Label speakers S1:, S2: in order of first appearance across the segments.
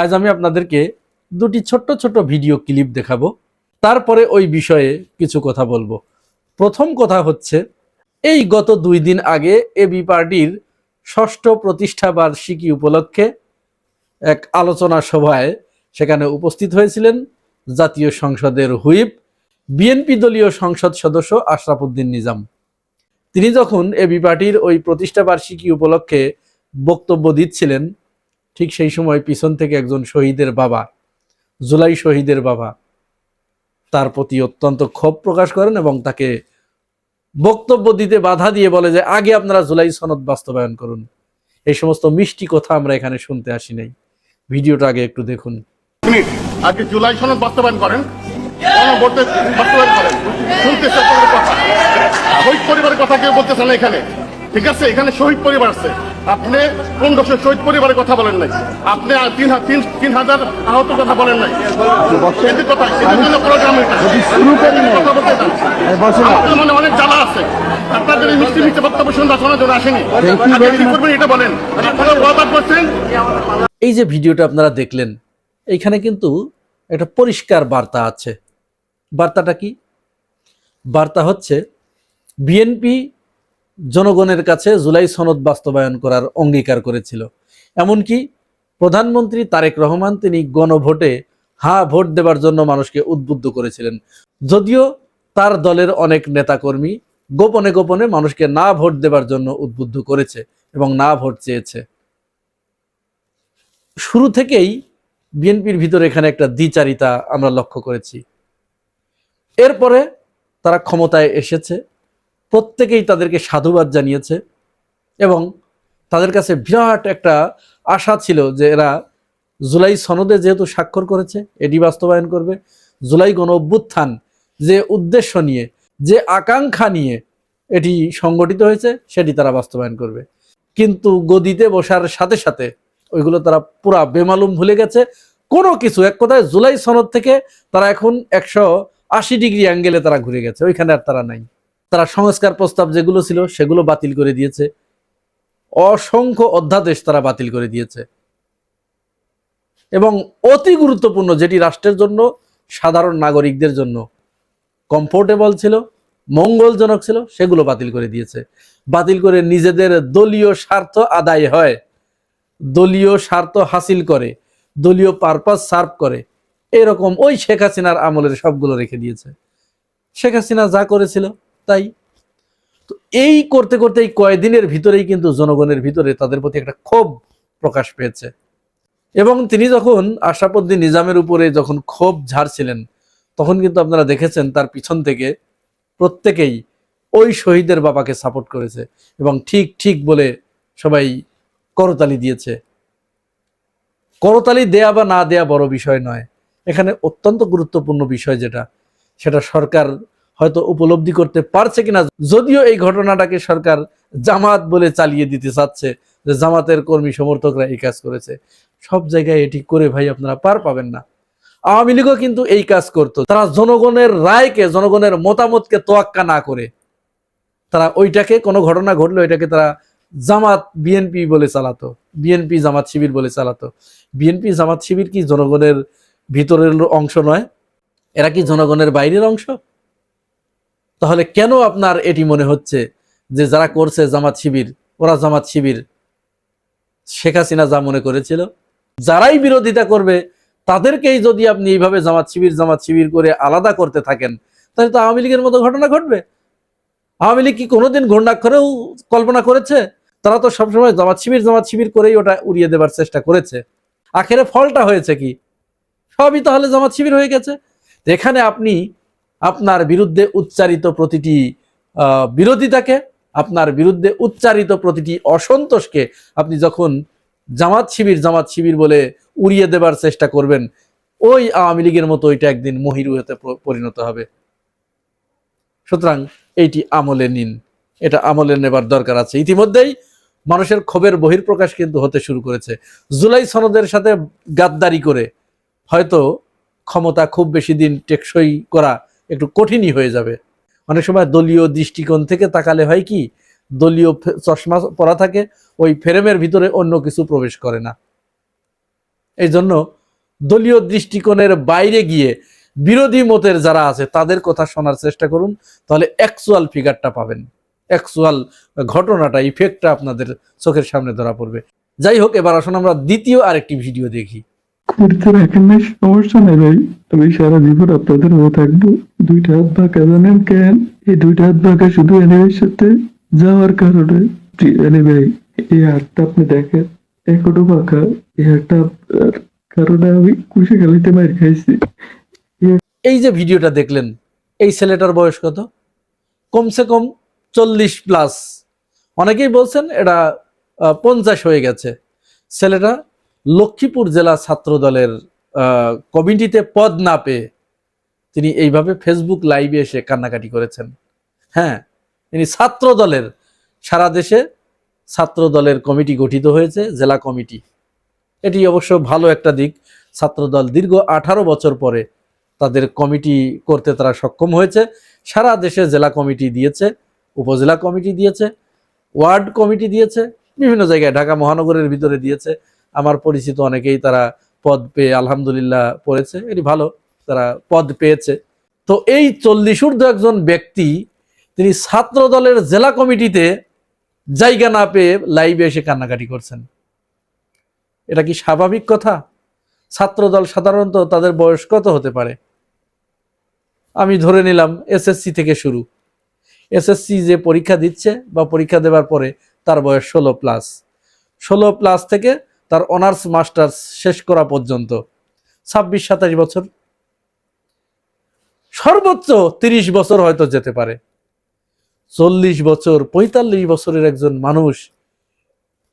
S1: আজ আমি আপনাদেরকে দুটি ছোট্ট ছোট্ট ভিডিও ক্লিপ দেখাবো, তারপরে ওই বিষয়ে কিছু কথা বলবো। প্রথম কথা হচ্ছে, এই গত 2 দিন আগে এবি পার্টির 6ষ্ঠ প্রতিষ্ঠা বার্ষিকী উপলক্ষে এক আলোচনা সভায় সেখানে উপস্থিত হয়েছিলেন জাতীয় সংসদের হুইপ বিএনপি দলীয় সংসদ সদস্য আশরাফ উদ্দিন নিজাম। তিনি যখন এবি পার্টির ওই প্রতিষ্ঠা বার্ষিকী উপলক্ষে বক্তব্য দিচ্ছিলেন, ঠিক সেই সময় পিছন থেকে একজন শহীদের বাবা, জুলাই শহীদের বাবা, তার প্রতি অত্যন্ত ক্ষোভ প্রকাশ করেন এবং তাকে বক্তব্য দিতে বাধা দিয়ে বলে যে আগে আপনারা জুলাই সনদ বাস্তবায়ন করুন। এই সমস্ত মিষ্টি কথা আমরা এখানে শুনতে আসি নাই। ভিডিওটা আগে একটু দেখুন।
S2: আগে জুলাই সনদ বাস্তবায়ন করেন, বাস্তবায়ন করেন। শুনতেছে আপনাদের কথা, শহীদ পরিবারের কথা কেউ বলতেছে না এখানে, ঠিক আছে? এখানে শহীদ পরিবার আছে, আপনি 1500 শহীদ পরিবারের কথা বলেন নাই, আপনি 3000 আহত কথা বলেন নাই। কথা এদের জন্য প্রোগ্রাম মানে অনেক জ্বালা আছে। আপনাদের এই মিষ্টি মিষ্টি বক্তব্য শুনতে শোনার জন্য আসেনি, কি করবেন এটা বলেন। আপনারা ওয়াদা করছেন।
S1: এই যে ভিডিওটা আপনারা দেখলেন, এইখানে কিন্তু একটা পরিষ্কার বার্তা আছে। বার্তাটা কি? বার্তা হচ্ছে বিএনপি জনগণের কাছে জুলাই সনদ বাস্তবায়ন করার অঙ্গীকার করেছিল। এমনকি প্রধানমন্ত্রী তারেক রহমান তিনি গণভোটে হ্যাঁ ভোট দেবার জন্য মানুষকে উদ্বুদ্ধ করেছিলেন। যদিও তার দলের অনেক নেতাকর্মী গোপনে গোপনে মানুষকে না ভোট দেবার জন্য উদ্বুদ্ধ করেছে এবং না ভোট চেয়েছে। শুরু থেকেই বিএনপির ভিতরে এখানে একটা দ্বিচারিতা আমরা লক্ষ্য করেছি। এরপরে তারা ক্ষমতায় এসেছে, প্রত্যেকেই তাদেরকে সাধুবাদ জানিয়েছে এবং তাদের কাছে বিরাট একটা আশা ছিল যে এরা জুলাই সনদে যেহেতু স্বাক্ষর করেছে এটি বাস্তবায়ন করবে। জুলাই গণ অভ্যুত্থান যে উদ্দেশ্য নিয়ে, যে আকাঙ্ক্ষা নিয়ে এটি সংগঠিত হয়েছে সেটি তারা বাস্তবায়ন করবে। কিন্তু গদিতে বসার সাথে সাথে ওইগুলো তারা পুরা বেমালুম ভুলে গেছে। কোনো কিছু, এক কথায় জুলাই সনদ থেকে তারা এখন 180 ডিগ্রি অ্যাঙ্গেলে তারা ঘুরে গেছে, ওইখানে আর তারা নাই। তারা সংস্কার প্রস্তাব যেগুলো ছিল সেগুলো বাতিল করে দিয়েছে, অসংখ্য অধ্যাদেশ তারা বাতিল করে দিয়েছে এবং অতি গুরুত্বপূর্ণ যেটি রাষ্ট্রের জন্য, সাধারণ নাগরিকদের জন্য কমফোর্টেবল ছিল, মঙ্গলজনক ছিল, সেগুলো বাতিল করে দিয়েছে। বাতিল করে নিজেদের দলীয় স্বার্থ আদায় হয়, দলীয় স্বার্থ হাসিল করে, দলীয় পারপাস সার্ভ করে, এরকম ওই শেখ হাসিনার আমলের সবগুলো রেখে দিয়েছে। শেখ হাসিনা যা করেছিল তাই। তো এই করতে করতে এই কয়েকদিনের ভিতরেই কিন্তু জনগণের ভিতরে তাদের প্রতি একটা ক্ষোভ প্রকাশ পেয়েছে এবং তিনি যখন আশরাফ উদ্দিন নিজামের উপরে যখন ক্ষোভ ঝাড়ছিলেন তখন কিন্তু আপনারা দেখেছেন তার পিছন থেকে প্রত্যেকেই ওই শহীদের বাবাকে সাপোর্ট করেছে এবং ঠিক ঠিক বলে সবাই করতালি দিয়েছে। করতালি দেয়া বা না দেয়া বড় বিষয় নয়, এখানে অত্যন্ত গুরুত্বপূর্ণ বিষয় যেটা, সেটা সরকার হয়তো উপলব্ধি করতে পারছে কিনা। যদিও এই ঘটনাটাকে সরকার জামাত বলে চালিয়ে দিতে চাচ্ছে যে জামাতের কর্মী সমর্থকরা এই কাজ করেছে। সব জায়গায় এটি করে ভাই আপনারা পার পাবেন না। আওয়ামী লীগও কিন্তু এই কাজ করতো। তারা জনগণের রায়কে, জনগণের মতামতকে তোয়াক্কা না করে তারা ওইটাকে, কোনো ঘটনা ঘটলে ওইটাকে তারা জামাত বিএনপি বলে চালাতো, বিএনপি জামাত শিবির বলে চালাতো। বিএনপি জামাত শিবির কি জনগণের ভিতরের অংশ নয়? এরা কি জনগণের বাইরের অংশ? তাহলে কেন আপনার এটি মনে হচ্ছে যে যারা করছে জামাত শিবির, ওরা জামাত শিবির? শেখ হাসিনা যা মনে করেছিল, যারাই বিরোধিতা করবে তাদেরকেই যদি আপনি এইভাবে জামাত শিবির করে আলাদা করতে থাকেন তাহলে তো আওয়ামী লীগের মতো ঘটনা ঘটবে। আওয়ামী লীগ কি কোনোদিন ঘূর্ণাক্ষরেও কল্পনা করেছে? তারা তো সবসময় জামাত শিবির করেই ওটা উড়িয়ে দেবার চেষ্টা করেছে। আখেরে ফলটা হয়েছে কি? সবই তাহলে জামাত শিবির হয়ে গেছে। এখানে আপনি আপনার বিরুদ্ধে উচ্চারিত প্রতিটি বিরোধিতাকে, আপনার বিরুদ্ধে উচ্চারিত প্রতিটি অসন্তোষকে আপনি যখন জামাত শিবির বলে উড়িয়ে দেবার চেষ্টা করবেন, ওই আওয়ামী লীগের মতো ওইটা একদিন মহিরুহতে পরিণত হবে। সুতরাং এইটি আমলে নিন, এটা আমলে নেবার দরকার আছে। ইতিমধ্যেই মানুষের ক্ষোভের বহিঃপ্রকাশ কিন্তু হতে শুরু করেছে। জুলাই সনদের সাথে গাদ্দারি করে হয়তো ক্ষমতা খুব বেশি দিন টেকসই করা একটু কঠিনই হয়ে যাবে। অনেক সময় দলীয় দৃষ্টিকোণ থেকে তাকালে হয় কি, দলীয় চশমা পরা থাকে, ওই ফ্রেমের ভিতরে অন্য কিছু প্রবেশ করে না। এই জন্য দলীয় দৃষ্টিকোণের বাইরে গিয়ে বিরোধী মতের যারা আছে তাদের কথা শোনার চেষ্টা করুন, তাহলে অ্যাকচুয়াল ফিগারটা পাবেন, অ্যাকচুয়াল ঘটনাটা, ইফেক্টটা আপনাদের চোখের সামনে ধরা পড়বে। যাই হোক, এবার আসুন আমরা দ্বিতীয় আরেকটি ভিডিও দেখি।
S3: করতে রাখেন নাই, সমস্যা নেই ভাই, আমি সারা জীবন আপনাদের হয়ে থাকবো। দুইটা হাত বাঁকা জানেন কেন? এই দুইটা হাত বাঁকা শুধু এনিমের সাথে যাওয়ার কারণে। এনি ভাই, এই হাতটা আপনি দেখেন এখনো বাঁকা, এই হাতটা আপনার কারণে আমি খুশি গালিতে মার খাইছি।
S1: এই যে ভিডিওটা দেখলেন, এই ছেলেটার বয়স কত? কমসে কম 40+। অনেকেই বলছেন এটা 50 হয়ে গেছে। ছেলেটা লক্ষ্মীপুর জেলা ছাত্র দলের কমিটিতে পদ না পেয়ে তিনি এইভাবে ফেসবুক লাইভে এসে কান্নাকাটি করেছেন। হ্যাঁ, তিনি ছাত্র দলের, সারা দেশে ছাত্র দলের কমিটি গঠিত হয়েছে, জেলা কমিটি। এটি অবশ্য ভালো একটা দিক। ছাত্রদল দীর্ঘ 18 বছর পরে তাদের কমিটি করতে তারা সক্ষম হয়েছে। সারা দেশে জেলা কমিটি দিয়েছে, উপজেলা কমিটি দিয়েছে, ওয়ার্ড কমিটি দিয়েছে, বিভিন্ন জায়গায় ঢাকা মহানগরের ভিতরে দিয়েছে। আমার পরিচিত অনেকেই তারা পদ পেয়ে আলহামদুলিল্লাহ পড়েছে, এটি ভালো, তারা পদ পেয়েছে। তো এই 40 ঊর্ধ্ব একজন ব্যক্তি তিনি ছাত্র দলের জেলা কমিটিতে জায়গা না পেয়ে লাইভে এসে কান্নাকাটি করছেন। এটা কি স্বাভাবিক কথা? ছাত্রদল সাধারণত তাদের বয়স কত হতে পারে? আমি ধরে নিলাম এসএসসি থেকে শুরু। এসএসসি যে পরীক্ষা দিচ্ছে বা পরীক্ষা দেওয়ার পরে তার বয়স 16+। 16+ থেকে তার অনার্স মাস্টার্স শেষ করা পর্যন্ত 26-27 বছর, সর্বোচ্চ 30 বছর হয়তো যেতে পারে। 40 বছর, 45 বছরের একজন মানুষ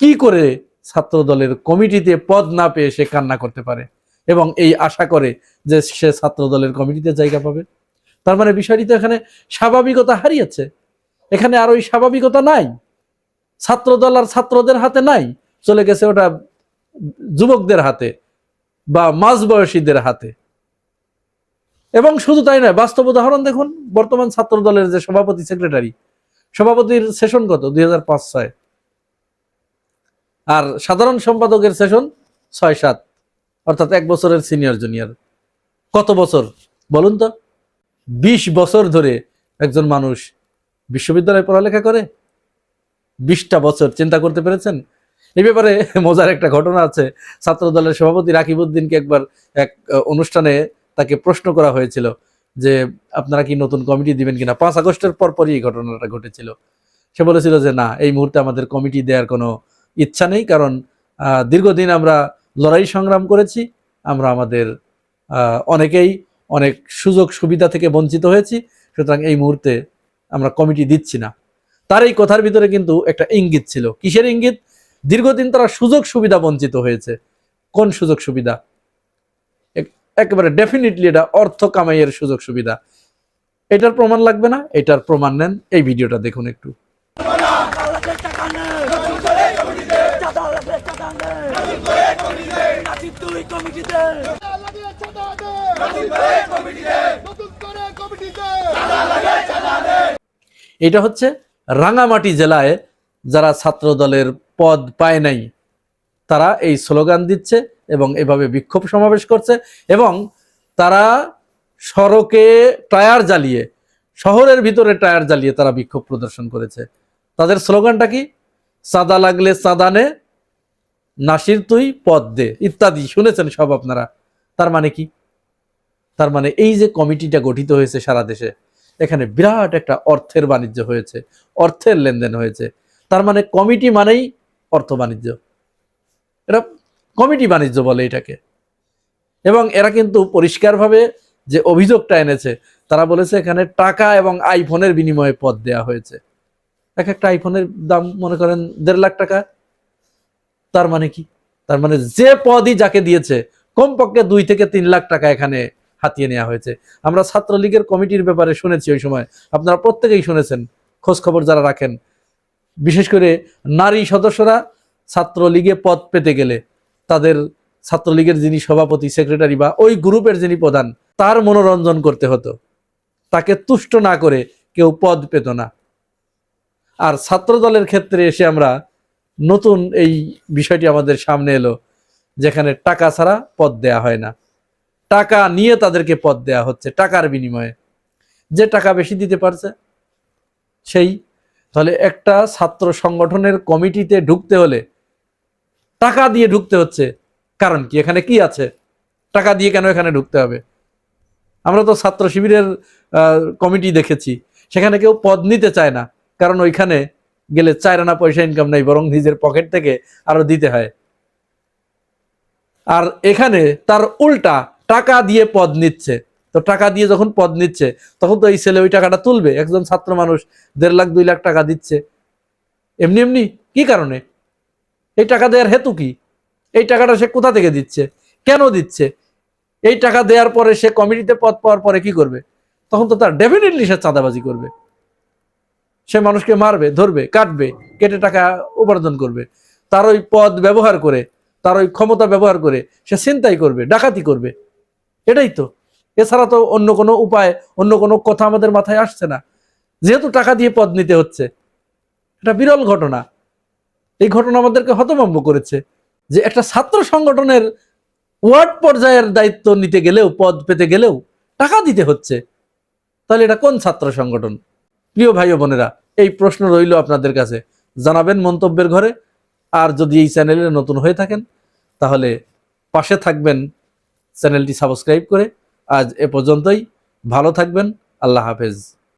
S1: কি করে ছাত্র দলের কমিটিতে পদ না পেয়ে সে কান্না করতে পারে এবং এই আশা করে যে সে ছাত্র দলের কমিটিতে জায়গা পাবে? তার মানে বিষয়টি তো এখানে স্বাভাবিকতা হারিয়েছে। এখানে আর ওই স্বাভাবিকতা নাই, ছাত্র দল আর ছাত্রদের হাতে নাই, চলে গেছে ওটা যুবকদের হাতে বা মাঝবয়সীদের হাতে। এবং শুধু তাই নয়, বাস্তব উদাহরণ দেখুন, বর্তমান ছাত্র দলের যে সভাপতি সেক্রেটারি, সভাপতির সেশন কত? 2005-06, আর সাধারণ সম্পাদকের সেশন 6-7, অর্থাৎ 1 বছরের সিনিয়র জুনিয়র। কত বছর বলুন তো? 20 বছর ধরে একজন মানুষ বিশ্ববিদ্যালয়ে পড়ালেখা করে, 20টা বছর। চিন্তা করতে পেরেছেন? এই ব্যাপারে মজার একটা ঘটনা আছে। ছাত্র দলের সভাপতি রাকিব উদ্দিনকে একবার এক অনুষ্ঠানে তাকে প্রশ্ন করা হয়েছিল যে আপনারা কি নতুন কমিটি দিবেন কিনা। 5 আগস্টের পরপরই এই ঘটনাটা ঘটেছিল। সে বলেছিল যে না, এই মুহূর্তে আমাদের কমিটি দেওয়ার কোনো ইচ্ছা নেই, কারণ দীর্ঘদিন আমরা লড়াই সংগ্রাম করেছি, আমরা আমাদের অনেকেই অনেক সুযোগ সুবিধা থেকে বঞ্চিত হয়েছি, সুতরাং এই মুহূর্তে আমরা কমিটি দিচ্ছি না। তার এই কথার ভিতরে কিন্তু একটা ইঙ্গিত ছিল। কিসের ইঙ্গিত? দীর্ঘদিন তারা সুযোগ সুবিধা বঞ্চিত হয়েছে। কোন সুযোগ সুবিধা? একেবারে ডেফিনেটলি এটা অর্থ কামাইয়ের সুযোগ সুবিধা। এটার প্রমাণ লাগবে না? এটার প্রমাণ নেন, এই ভিডিওটা দেখুন একটু। এটা হচ্ছে রাঙামাটি জেলায় যারা ছাত্র দলের পদ পায় নাই তারা এই স্লোগান দিচ্ছে এবং এভাবে বিক্ষোভ সমাবেশ করছে, এবং তারা সড়কে টায়ার জ্বালিয়ে, শহরের ভিতরে টায়ার জ্বালিয়ে তারা বিক্ষোভ প্রদর্শন করেছে। তাদের স্লোগানটা কি? চাঁদা লাগলে চাঁদা নে, নাসির তুই পদ দে, ইত্যাদি শুনেছেন সব আপনারা। তার মানে কি? তার মানে এই যে কমিটিটা গঠিত হয়েছে সারা দেশে, এখানে বিরাট একটা অর্থের বাণিজ্য হয়েছে, অর্থের লেনদেন হয়েছে। তার মানে কমিটি মানেই অর্থ বাণিজ্য, এটা কমিটি বাণিজ্য বলে এটাকে। এবং এরা কিন্তু পরিষ্কারভাবে যে অভিযোগটা এনেছে, তারা বলেছে এখানে টাকা এবং আইফোনের বিনিময়ে পদ দেয়া হয়েছে। এক একটা আইফোনের দাম মনে করেন 1.5 লাখ টাকা। তার মানে কি? তার মানে যে পদই যাকে দিয়েছে কমপক্ষে 2 থেকে 3 লাখ টাকা এখানে হাতিয়ে নেওয়া হয়েছে। আমরা ছাত্রলীগের কমিটির ব্যাপারে শুনেছি, ওই সময় আপনারা প্রত্যেকেই শুনেছেন, খোঁজ খবর যারা রাখেন, বিশেষ করে নারী সদস্যরা ছাত্রলীগে পদ পেতে গেলে তাদের ছাত্রলীগের যিনি সভাপতি সেক্রেটারি বা ওই গ্রুপের যিনি প্রধান, তার মনোরঞ্জন করতে হতো, তাকে তুষ্ট না করে কেউ পদ পেত না। আর ছাত্র দলের ক্ষেত্রে এসে আমরা নতুন এই বিষয়টি আমাদের সামনে এলো যেখানে টাকা ছাড়া পদ দেয়া হয় না, টাকা নিয়ে তাদেরকে পদ দেয়া হচ্ছে, টাকার বিনিময়ে। যে টাকা বেশি দিতে পারছে সেই। তাহলে একটা ছাত্র সংগঠনের কমিটিতে ঢুকতে হলে টাকা দিয়ে ঢুকতে হচ্ছে, কারণ কি? এখানে কি আছে? টাকা দিয়ে কেন এখানে ঢুকতে হবে? আমরা তো ছাত্র শিবিরের কমিটি দেখেছি, সেখানে কেউ পদ নিতে চায় না, কারণ ওইখানে গেলে 4 আনা পয়সা ইনকাম নাই, বরং নিজের পকেট থেকে আরো দিতে হয়। আর এখানে তার উল্টা টাকা দিয়ে পদ নিচ্ছে। তো টাকা দিয়ে যখন পদ নিচ্ছে, তখন তো এই ছেলে ওই টাকাটা তুলবে। একজন ছাত্র মানুষ 1.5 লাখ 2 লাখ টাকা দিচ্ছে এমনি এমনি, কি কারণে? এই টাকা দেওয়ার হেতু কি? এই টাকাটা সে কোথা থেকে দিচ্ছে, কেন দিচ্ছে? এই টাকা দেওয়ার পরে সে কমিটিতে পদ পাওয়ার পরে কি করবে? তখন তো তার ডেফিনেটলি সে চাঁদাবাজি করবে। সে মানুষকে মারবে, ধরবে, কাটবে, কেটে টাকা উপার্জন করবে। তার ওই পদ ব্যবহার করে, তার ওই ক্ষমতা ব্যবহার করে সে ছিনতাই করবে, ডাকাতি করবে। এটাই তো। এছাড়া তো অন্য কোনো উপায়, অন্য কোনো কথা আমাদের মাথায় আসছে না। যেহেতু টাকা দিয়ে পদ নিতে হচ্ছে, এটা বিরল ঘটনা। এই ঘটনা আমাদেরকে হতভম্ব করেছে যে একটা ছাত্র সংগঠনের ওয়ার্ড পর্যায়ের দায়িত্ব নিতে গেলেও, পদ পেতে গেলেও টাকা দিতে হচ্ছে। তাহলে এটা কোন ছাত্র সংগঠন? প্রিয় ভাই ও বোনেরা, এই প্রশ্ন রইল আপনাদের কাছে, জানাবেন মন্তব্যের ঘরে। আর যদি এই চ্যানেলে নতুন হয়ে থাকেন তাহলে পাশে থাকবেন চ্যানেলটি সাবস্ক্রাইব করে। আজ এ পর্যন্তই, ভালো থাকবেন, আল্লাহ হাফেজ।